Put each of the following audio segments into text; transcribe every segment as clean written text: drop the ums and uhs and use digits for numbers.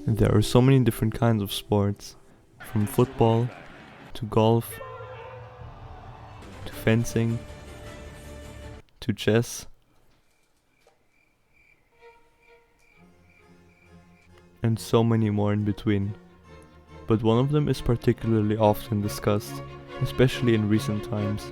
There are so many different kinds of sports, from football to golf to fencing to chess and so many more in between. But one of them is particularly often discussed, especially in recent times.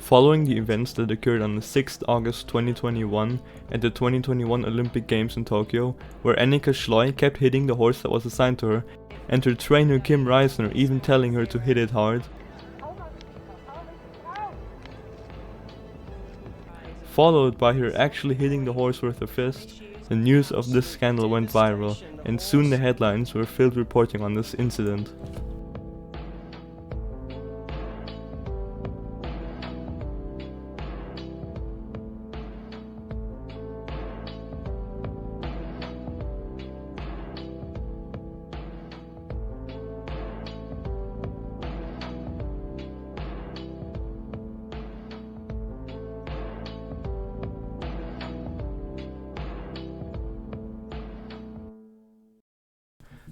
Following the events that occurred on the 6th August 2021 at the 2021 Olympic Games in Tokyo, where Annika Schloy kept hitting the horse that was assigned to her, and her trainer Kim Reisner even telling her to hit it hard, followed by her actually hitting the horse with her fist, the news of this scandal went viral, and soon the headlines were filled reporting on this incident.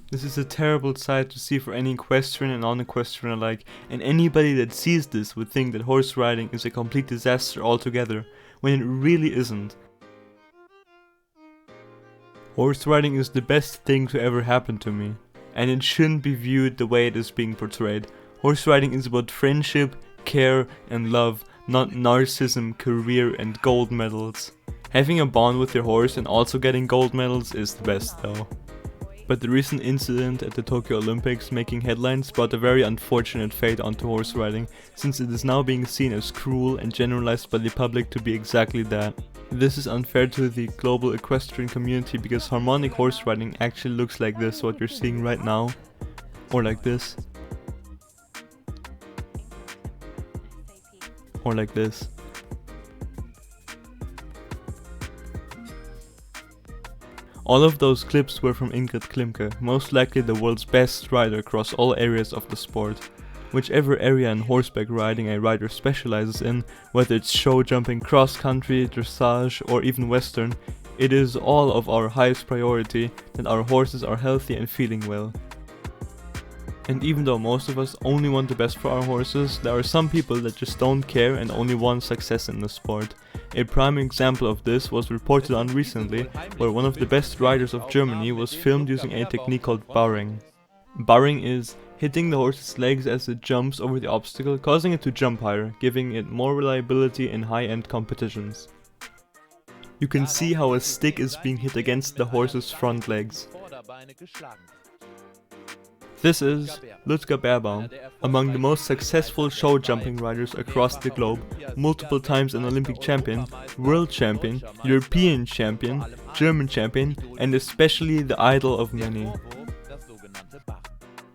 This is a terrible sight to see for any equestrian and non-equestrian alike, and anybody that sees this would think that horse riding is a complete disaster altogether, when it really isn't. Horse riding is the best thing to ever happen to me, and it shouldn't be viewed the way it is being portrayed. Horse riding is about friendship, care and love, not narcissism, career and gold medals. Having a bond with your horse and also getting gold medals is the best though. But the recent incident at the Tokyo Olympics making headlines brought a very unfortunate fate onto horse riding, since it is now being seen as cruel and generalized by the public to be exactly that. This is unfair to the global equestrian community because harmonic horse riding actually looks like this, what you're seeing right now, or like this, or like this. All of those clips were from Ingrid Klimke, most likely the world's best rider across all areas of the sport. Whichever area in horseback riding a rider specializes in, whether it's show jumping, cross country, dressage or even western, it is all of our highest priority that our horses are healthy and feeling well. And even though most of us only want the best for our horses, there are some people that just don't care and only want success in the sport. A prime example of this was reported on recently, where one of the best riders of Germany was filmed using a technique called barring. Barring is hitting the horse's legs as it jumps over the obstacle, causing it to jump higher, giving it more reliability in high-end competitions. You can see how a stick is being hit against the horse's front legs. This is Ludger Beerbaum, among the most successful show jumping riders across the globe, multiple times an Olympic champion, world champion, European champion, German champion, and especially the idol of many.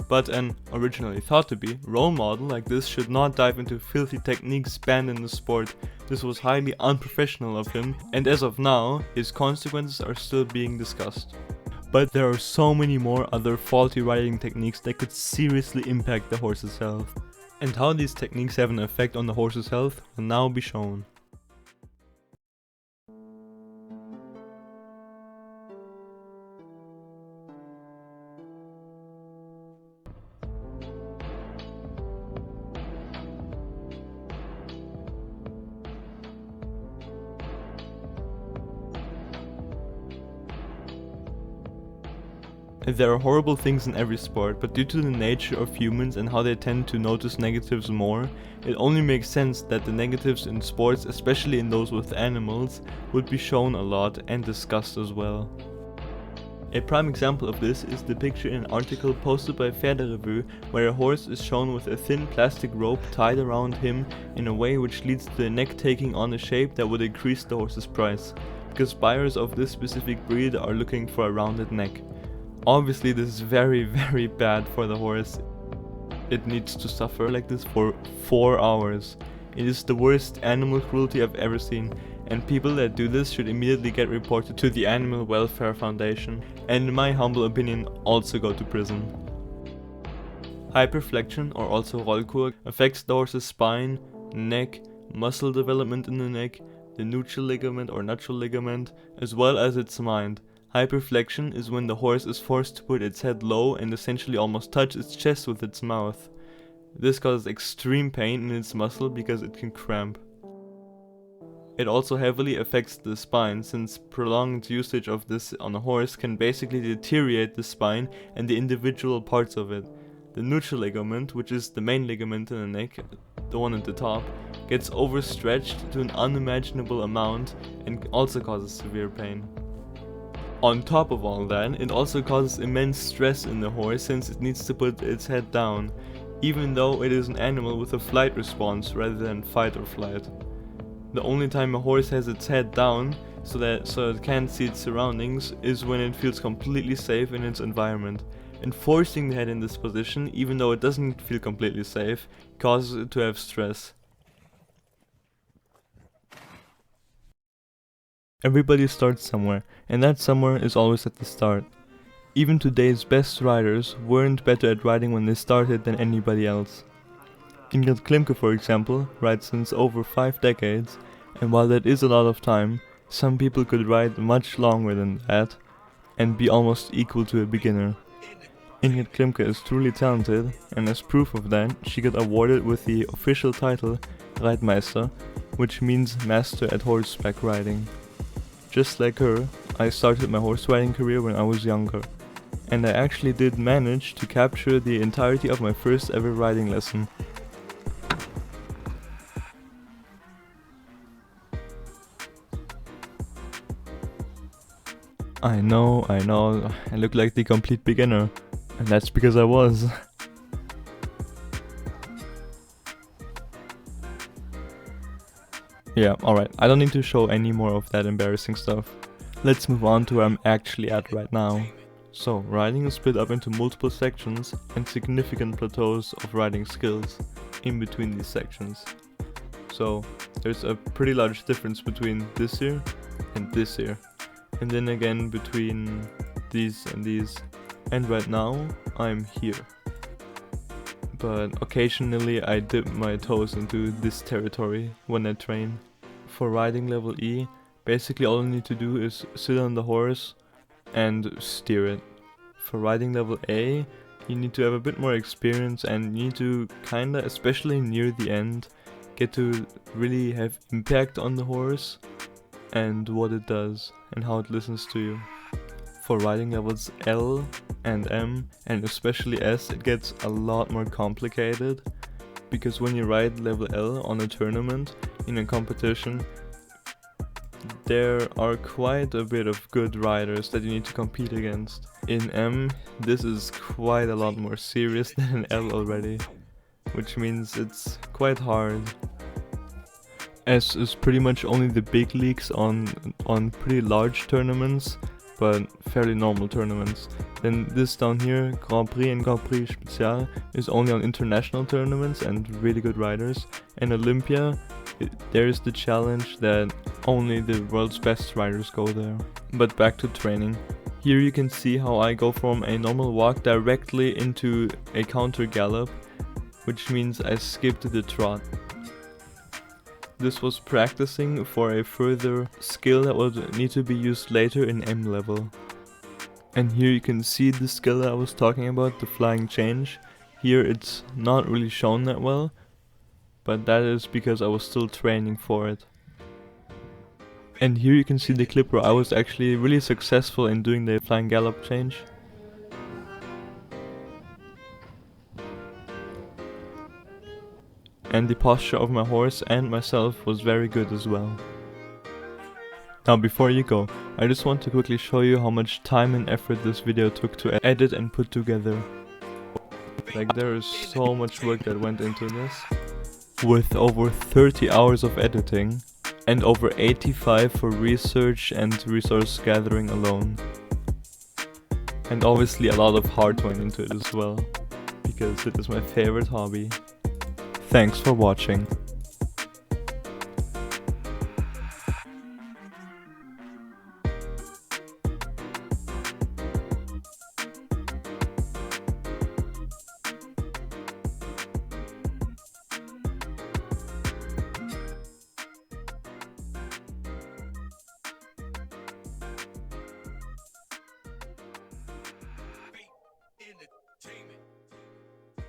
But an originally thought to be role model like this should not dive into filthy techniques banned in the sport. This was highly unprofessional of him, and as of now, his consequences are still being discussed. But there are so many more other faulty riding techniques that could seriously impact the horse's health. And how these techniques have an effect on the horse's health will now be shown. There are horrible things in every sport, but due to the nature of humans and how they tend to notice negatives more, it only makes sense that the negatives in sports, especially in those with animals, would be shown a lot and discussed as well. A prime example of this is the picture in an article posted by Pferderevue, where a horse is shown with a thin plastic rope tied around him in a way which leads to the neck taking on a shape that would increase the horse's price, because buyers of this specific breed are looking for a rounded neck. Obviously this is very bad for the horse. It needs to suffer like this for 4 hours. It is the worst animal cruelty I've ever seen, and people that do this should immediately get reported to the Animal Welfare Foundation, and in my humble opinion also go to prison. Hyperflexion, or also Rollkur, affects the horse's spine, neck, muscle development in the neck, the nuchal ligament or nuptial ligament, as well as its mind. Hyperflexion is when the horse is forced to put its head low and essentially almost touch its chest with its mouth. This causes extreme pain in its muscle because it can cramp. It also heavily affects the spine, since prolonged usage of this on a horse can basically deteriorate the spine and the individual parts of it. The nuchal ligament, which is the main ligament in the neck, the one at the top, gets overstretched to an unimaginable amount and also causes severe pain. On top of all that, it also causes immense stress in the horse since it needs to put its head down, even though it is an animal with a flight response rather than fight or flight. The only time a horse has its head down so it can't see its surroundings is when it feels completely safe in its environment, and forcing the head in this position, even though it doesn't feel completely safe, causes it to have stress. Everybody starts somewhere, and that somewhere is always at the start. Even today's best riders weren't better at riding when they started than anybody else. Ingrid Klimke, for example, rides since over 5 decades, and while that is a lot of time, some people could ride much longer than that and be almost equal to a beginner. Ingrid Klimke is truly talented, and as proof of that, she got awarded with the official title Reitmeister, which means master at horseback riding. Just like her, I started my horse riding career when I was younger, and I actually did manage to capture the entirety of my first ever riding lesson. I know, I look like the complete beginner, and that's because I was. Yeah, alright, I don't need to show any more of that embarrassing stuff. Let's move on to where I'm actually at right now. So, riding is split up into multiple sections and significant plateaus of riding skills in between these sections. So, there's a pretty large difference between this here and this here. And then again between these and these. And right now, I'm here. But occasionally I dip my toes into this territory when I train. For riding level E, basically all you need to do is sit on the horse and steer it. For riding level A, you need to have a bit more experience and you need to kinda, especially near the end, get to really have impact on the horse and what it does and how it listens to you. For riding levels L and M and especially S, it gets a lot more complicated, because when you ride level L on a tournament in a competition, there are quite a bit of good riders that you need to compete against. In M, this is quite a lot more serious than in L already, which means it's quite hard. S is pretty much only the big leagues on pretty large tournaments, but fairly normal tournaments. Then this down here, Grand Prix and Grand Prix Special, is only on international tournaments and really good riders. And Olympia, there is the challenge that only the world's best riders go there. But back to training. Here you can see how I go from a normal walk directly into a counter gallop, which means I skipped the trot. This was practicing for a further skill that would need to be used later in M level. And here you can see the skill that I was talking about, the flying change. Here it's not really shown that well, but that is because I was still training for it. And here you can see the clip where I was actually really successful in doing the flying gallop change. And the posture of my horse and myself was very good as well. Now before you go, I just want to quickly show you how much time and effort this video took to edit and put together. Like, there is so much work that went into this. With over 30 hours of editing and over 85 for research and resource gathering alone. And obviously a lot of heart went into it as well, because it is my favorite hobby. Thanks for watching.